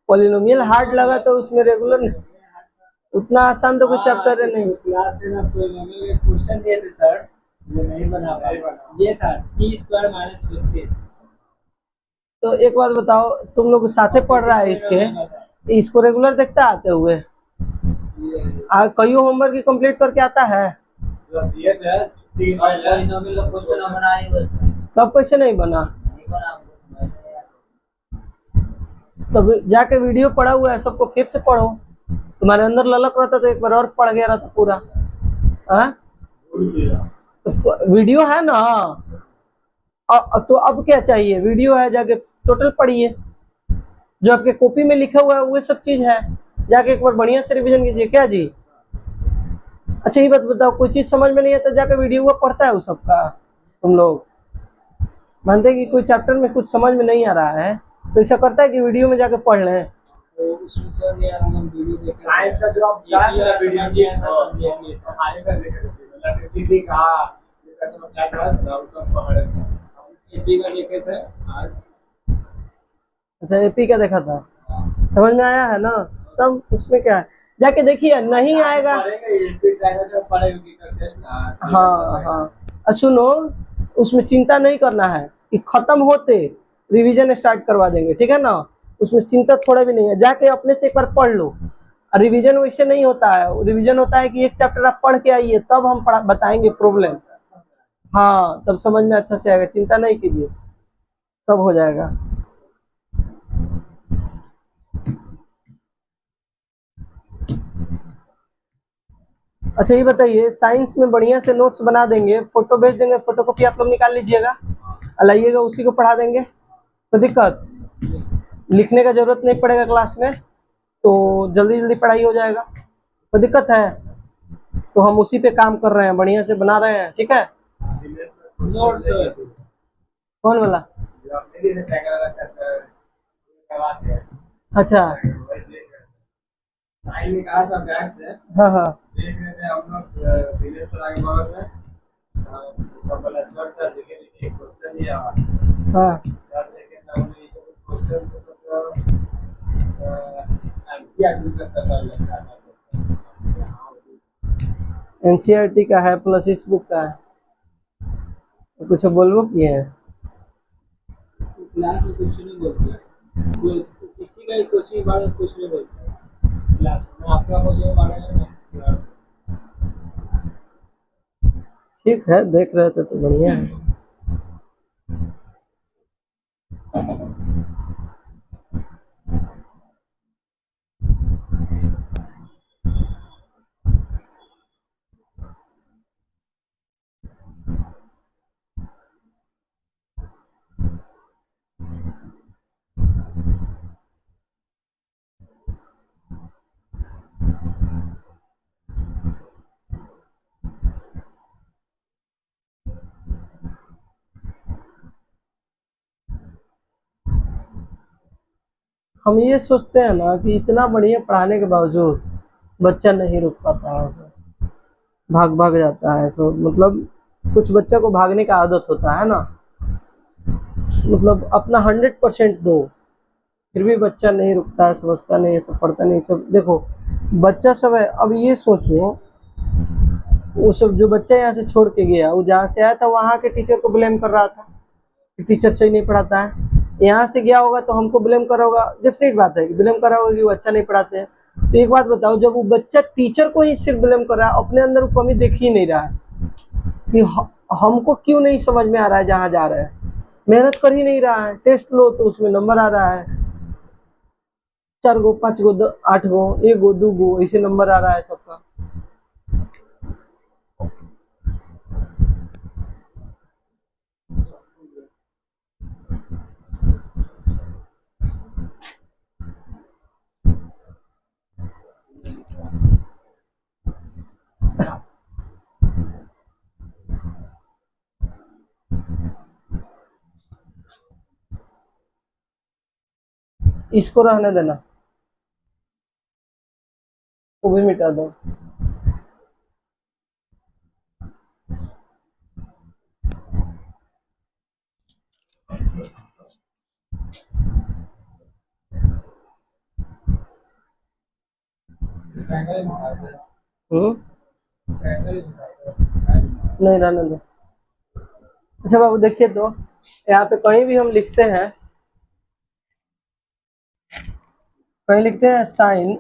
पॉलिनोमियल हार्ड लगा तो उसमें रेगुलर उतना आसान तो कोई चैप्टर है नहीं। क्लास में ना पॉलिनोमियल के क्वेश्चन दिए थे सर, वो नहीं बना पाया, ये था t² - 15। तो एक बात बताओ, तुम लोग साथे पढ़ रहा है इसके, इसको रेगुलर देखता आते हुए, कई होमवर्क की कंप्लीट करके आता है, तब कैसे नहीं बना। तब जाके वीडियो पढ़ा हुआ है सबको फिर से पढ़ो, तुम्हारे अंदर ललक रहता तो एक बार और पढ़ गया रहता पूरा। तो वीडियो है ना, तो अब क्या चाहिए, वीडियो है, जाके टोटल पढ़िए, जो आपके कॉपी में लिखा हुआ है वो सब चीज है, जाके एक बार बढ़िया से रिवीजन कीजिए। क्या जी। अच्छा ये बात बताओ, कोई चीज समझ में नहीं आता जाके वीडियो हुआ पढ़ता है वो सबका, तुम लोग मानते हैं कि कोई चैप्टर में कुछ समझ में नहीं आ रहा है तो ऐसा करता है कि वीडियो में जाके पढ़ लें। साइंस का जो आप अच्छा एपी का देखा था, समझ में आया है ना, तब उसमें क्या है, जाके देखिए नहीं आएगा। हाँ हाँ सुनो, उसमें चिंता नहीं करना है कि खत्म होते रिवीजन स्टार्ट करवा देंगे, ठीक है ना, उसमें चिंता थोड़ा भी नहीं है, जाके अपने से एक बार पढ़ लो। रिवीजन वैसे नहीं होता है, रिवीजन होता है कि एक चैप्टर आप पढ़ के आइए तब हम बताएंगे प्रॉब्लम, हाँ तब समझ में अच्छा से आएगा, चिंता नहीं कीजिए सब हो जाएगा। अच्छा ये बताइए, साइंस में बढ़िया से नोट्स बना देंगे, फोटो भेज देंगे, फोटो कॉपी आप लोग निकाल लीजिएगा, लाइएगा, उसी को पढ़ा देंगे, तो दिक्कत लिखने का जरूरत नहीं पड़ेगा क्लास में, तो जल्दी जल्दी पढ़ाई हो जाएगा। तो दिक्कत है तो हम उसी पे काम कर रहे हैं, बढ़िया से बना रहे हैं, ठीक है। कौन वाला। अच्छा हाँ हाँ देख रहे थे हम लोग दिनेश सर आगे बगल में, सब वाला सर देखिए क्वेश्चन दिया हाँ सर देखे सामने क्वेश्चन तो सब एनसीईआरटी का सर लगता है, एनसीईआरटी का है प्लस इस बुक का है, तो कुछ बोलबो किए हैं। क्लास में कुछ नहीं बोलते, किसी का क्वेश्चन के बारे में कुछ नहीं बोलते क्लास में, आपका क्वेश्चन के बारे में ठीक है देख रहे थे तो बढ़िया है। हम ये सोचते हैं ना कि इतना बढ़िया पढ़ाने के बावजूद बच्चा नहीं रुक पाता है, ऐसा भाग भाग जाता है, ऐसा मतलब कुछ बच्चा को भागने का आदत होता है ना, मतलब अपना 100% दो, फिर भी बच्चा नहीं रुकता है, समझता नहीं है, सब पढ़ता नहीं सब। देखो बच्चा सब है, अब ये सोचो वो सब जो बच्चा यहाँ से छोड़ के गया, वो जहाँ से आया था वहाँ के टीचर को ब्लेम कर रहा था कि टीचर सही नहीं पढ़ाता है। यहाँ से गया होगा तो हमको ब्लेम करा होगा, डेफिनेट बात है कि ब्लेम करा होगा कि वो अच्छा नहीं पढ़ाते हैं। तो एक बात बताओ, जब वो बच्चा टीचर को ही सिर्फ ब्लेम कर रहा है, अपने अंदर वो कमी देख ही नहीं रहा है कि हमको क्यों नहीं समझ में आ रहा है, जहाँ जा रहा है मेहनत कर ही नहीं रहा है, टेस्ट लो तो उसमें नंबर आ रहा है 4 गो 5 गो 8 गो 1 गो 2 गो ऐसे नंबर आ रहा है सबका। इसको रहने देना, वो भी मिटा दो। हम्म, नहीं रहने दो। अच्छा बाबू देखिए, तो यहाँ पे कहीं भी हम लिखते हैं, कहीं लिखते हैं साइन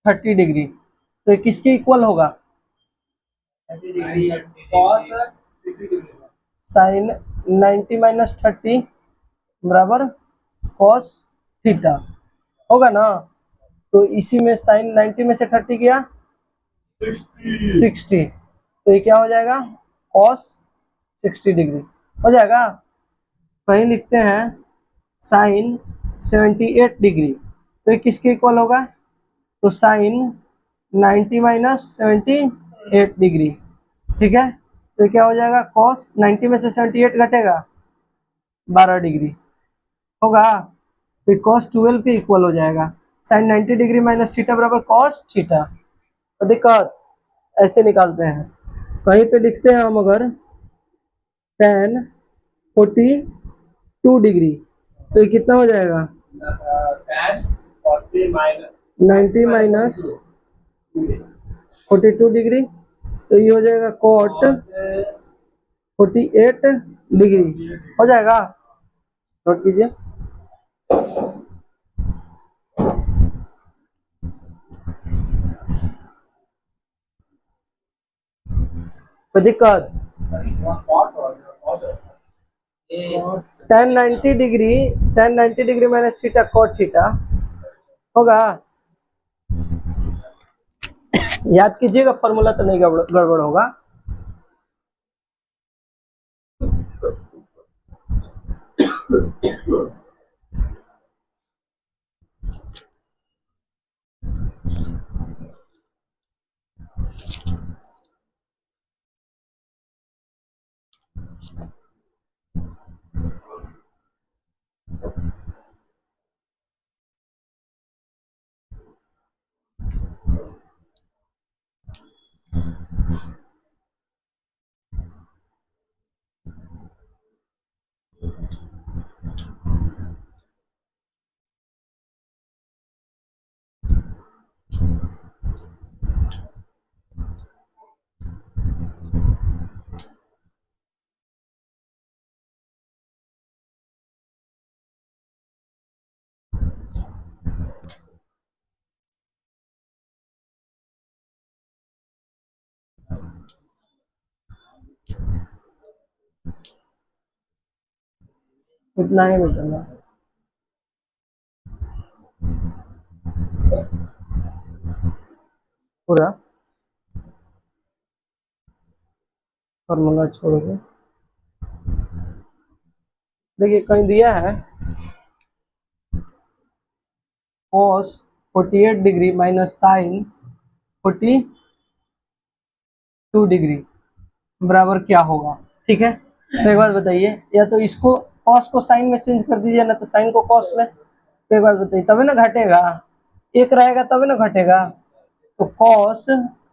30 डिग्री, तो ये किसके इक्वल होगा? साइन 90 माइनस 30 बराबर कॉस थीटा होगा ना। तो इसी में साइन 90 में से 30 गया 60, तो ये क्या हो जाएगा? कॉस 60 डिग्री हो जाएगा। कहीं लिखते हैं साइन 78 डिग्री, तो ये किसके इक्वल होगा? तो साइन 90 माइनस 78 डिग्री, ठीक है। तो क्या हो जाएगा? कॉस 90 में से 78 घटेगा 12 डिग्री होगा, तो कॉस 12 के इक्वल हो जाएगा। साइन 90 डिग्री माइनस थीटा बराबर कॉस थीटा। तो दिक्कत ऐसे निकालते हैं। कहीं पे लिखते हैं हम अगर tan 42 डिग्री, तो ये कितना हो जाएगा? 90 माइनस 42 डिग्री, तो ये हो जाएगा कॉट 48 डिग्री हो जाएगा। नोट कीजिए। कोई दिक्कत? tan 90 degree minus theta cot theta होगा। याद कीजिएगा, फॉर्मूला तो नहीं गड़बड़ होगा। इतना ही मिलेगा पूरा फॉर्मूला छोड़ के। देखिए कहीं दिया है cos 48 degree minus sine 42 degree बराबर क्या होगा, ठीक है। तो एक बात बताइए, या तो इसको cos को साइन में चेंज कर दीजिए, ना तो साइन को cos में। एक बात बताइए, तभी ना घटेगा, एक रहेगा तभी ना घटेगा। तो कॉस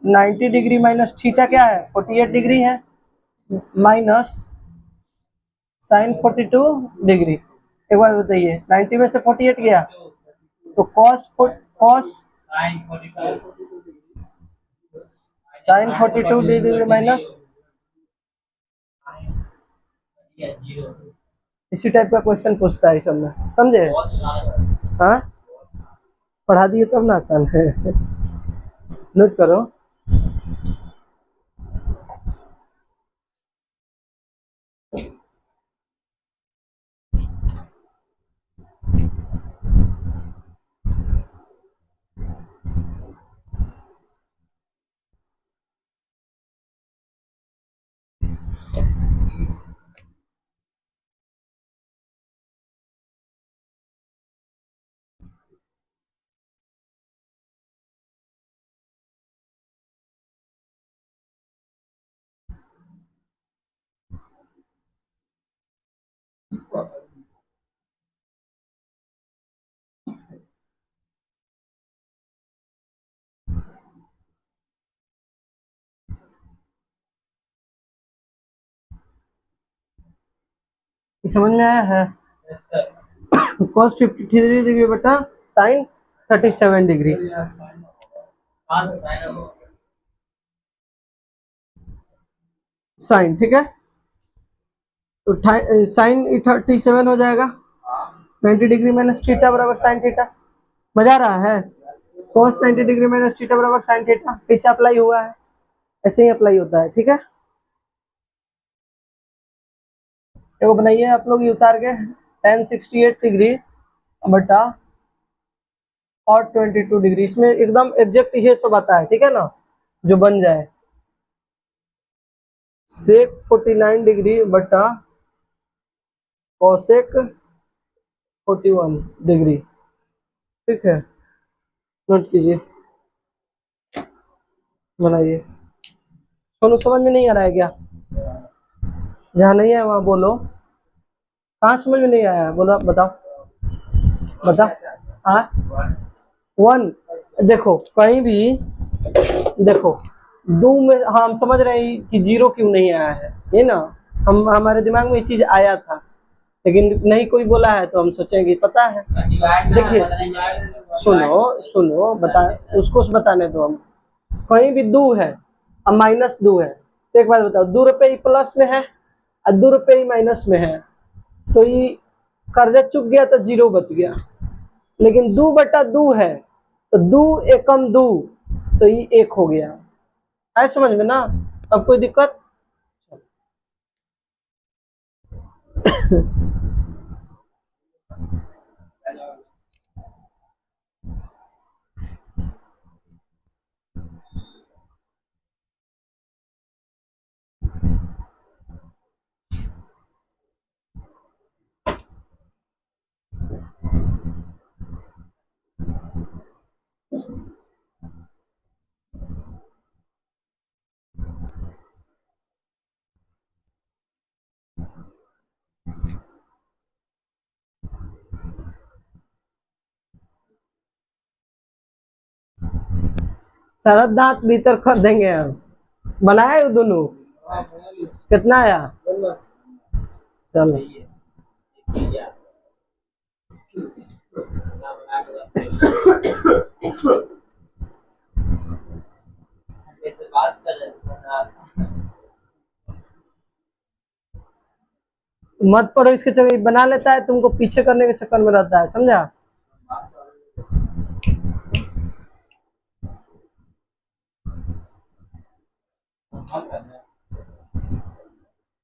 90 डिग्री माइनस थीटा क्या है, 48 डिग्री है, माइनस साइन 42 डिग्री। एक बार बताइए, 90 में से 48 गया तो कॉस साइन 42 डिग्री माइनस, इसी टाइप का क्वेश्चन पूछता है इस सब में, समझे? हाँ, पढ़ा दिए तब ना, आसान है। नोट करो। समझ में आया है? cos 53 डिग्री बटा साइन 37 डिग्री, साइन, ठीक है। तो साइन 37 हो जाएगा, 90 डिग्री माइनस थीटा बराबर साइन थीटा। मजा आ रहा है? cos 90 डिग्री माइनस थीटा बराबर साइन थीटा कैसे अप्लाई हुआ है, ऐसे ही अप्लाई होता है, ठीक है। देखो बनाइए आप लोग, ये उतार के tan 68 डिग्री बटा और 22 डिग्री, इसमें एकदम एग्जैक्ट ये सब आता है, ठीक है ना, जो बन जाए sec 49 डिग्री बटा cosec 41 डिग्री, ठीक है। नोट कीजिए, बनाइए। सोनू समझ में नहीं आ रहा है क्या? जहाँ नहीं है वहाँ बोलो। कहाँ समझ में नहीं आया, बोलो, बताओ बताओ। हाँ, 1, देखो कहीं भी, देखो दो में, हाँ हम समझ रहे हैं कि 0 क्यों नहीं आया है, ये ना, हमारे दिमाग में ये चीज आया था, लेकिन नहीं कोई बोला है तो हम सोचेंगे पता है। देखिए, सुनो सुनो, बता, उसको बताने दो। हम कहीं भी 2 है और -2 है, तो एक बात बताओ, 2 रुपये प्लस में है और 2 रुपये माइनस में है, तो ये कर्जा चुक गया तो 0 बच गया। लेकिन 2 बटा 2 है तो 2 एकम 2, तो ये 1 हो गया। है समझ में ना? अब कोई दिक्कत? सारा दांत भीतर कर देंगे हम। बनाए दोनों, कितना आया? चलो, मत पढ़ो इसके चक्कर, बना लेता है, तुमको पीछे करने के चक्कर में रहता है, समझा?